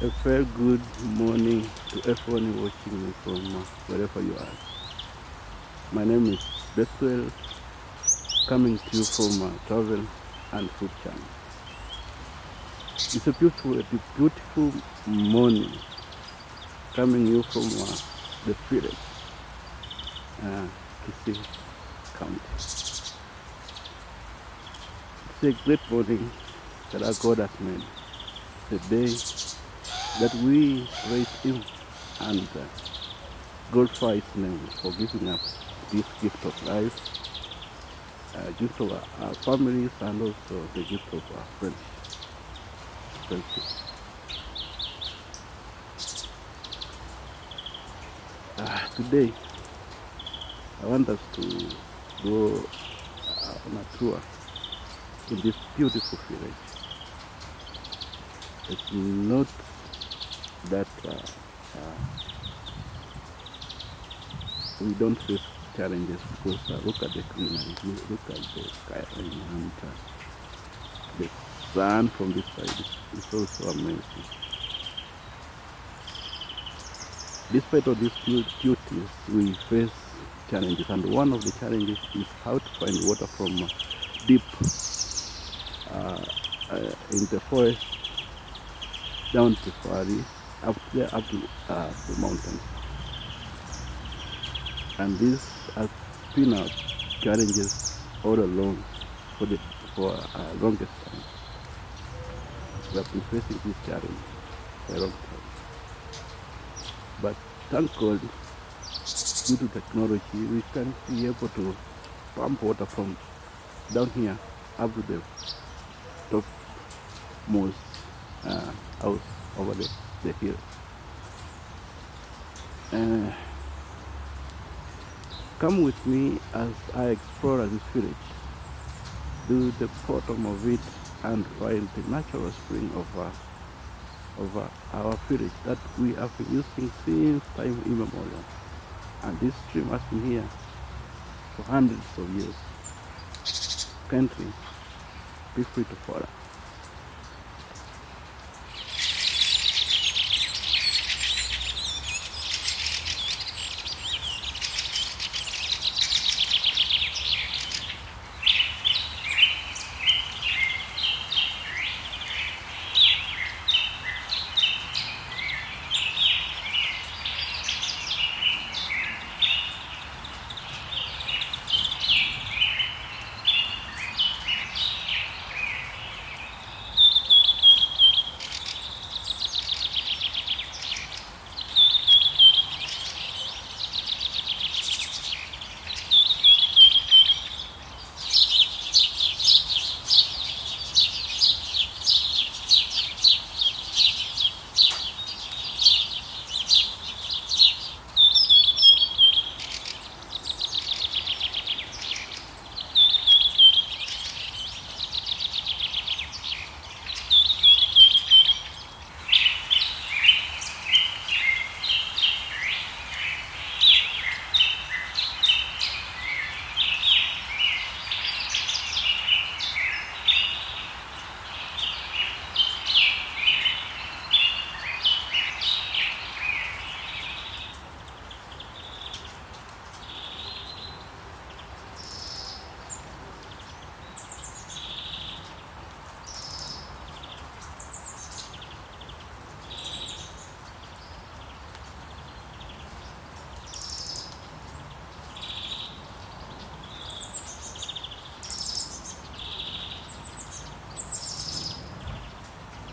A very good morning to everyone watching me from wherever you are. My name is Bethwell, coming to you from Travel and Food channel. It's a beautiful morning coming you from the village, Kisii County. It's a great morning that our God has made. The day that we praise Him and glorify His name for giving us this gift of life, gift of our families, and also the gift of our friendship. Today, I want us to go on a tour in this beautiful village. It's not that we don't face challenges, because look at the greenery, look at the skyline, and the sun from this side is also amazing. Despite all these beauties, we face challenges, and one of the challenges is how to find water from deep in the forest down to Fari, up to the mountains. And these have been our challenges all along for longest time. We have been facing this challenge for a long time. But thank God, due to technology, we can be able to pump water from down here up to the topmost house over the hill. Come with me as I explore this village, to the bottom of it, and find the natural spring of our village that we have been using since time immemorial. And this stream has been here for hundreds of years. Country, be free to follow.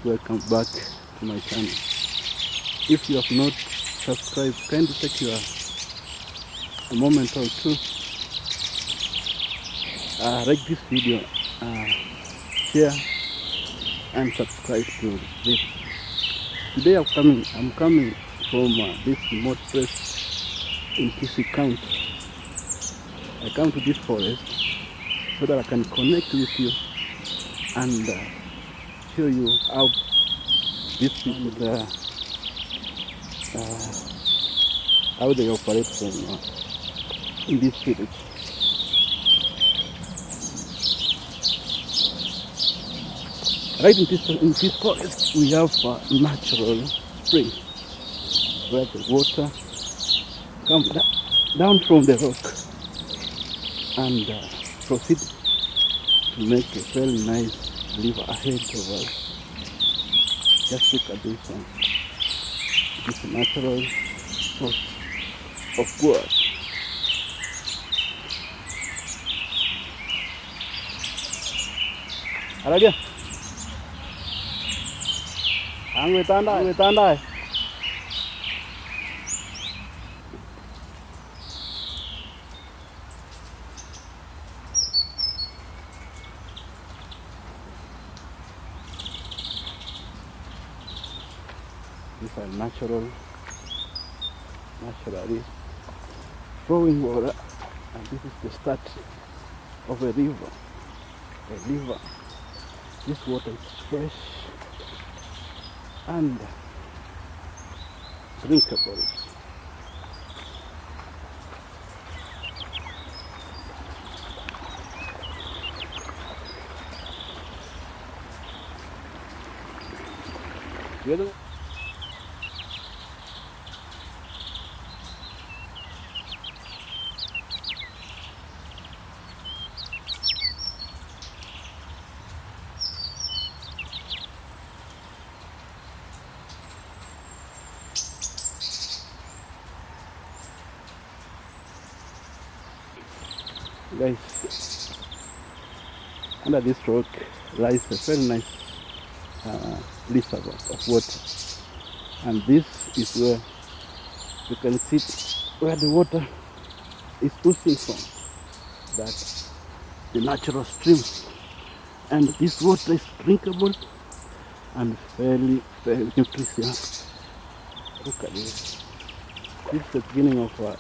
Welcome back to my channel. If you have not subscribed, kindly take a moment or two, like this video, share and subscribe to this. Today I'm coming from this remote place in Kisii County. I come to this forest so that I can connect with you and show you how these people how they operate from in this village. Right in this forest, we have a natural spring where the water comes down from the rock and proceed to make a very nice river ahead of us. Just look at this one. This natural source of water. Aradia. Angwe tandai. These are naturally flowing water, and this is the start of a river. This water is fresh and drinkable. Guys, under this rock lies a very nice reservoir of water, and this is where you can see where the water is oozing from, that the natural stream, and this water is drinkable and very nutritious. Look at this. This is the beginning of a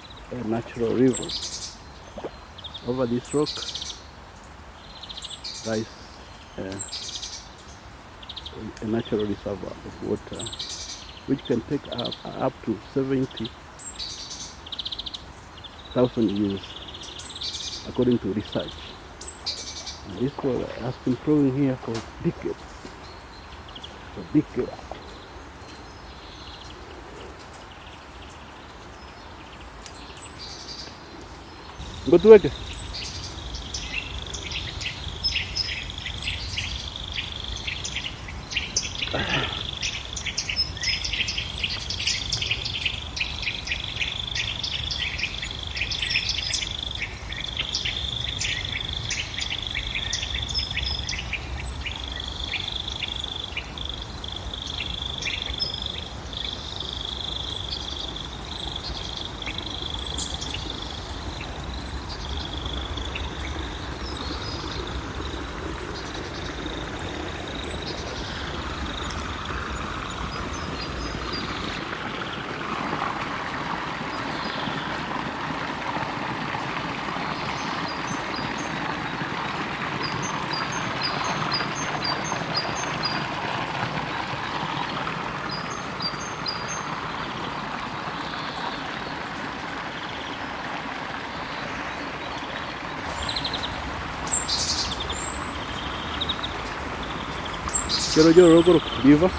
natural river. Over this rock lies a natural reservoir of water, which can take up to 70,000 years, according to research. And this water has been flowing here for decades. Go to work. Quiero yo rogo viva.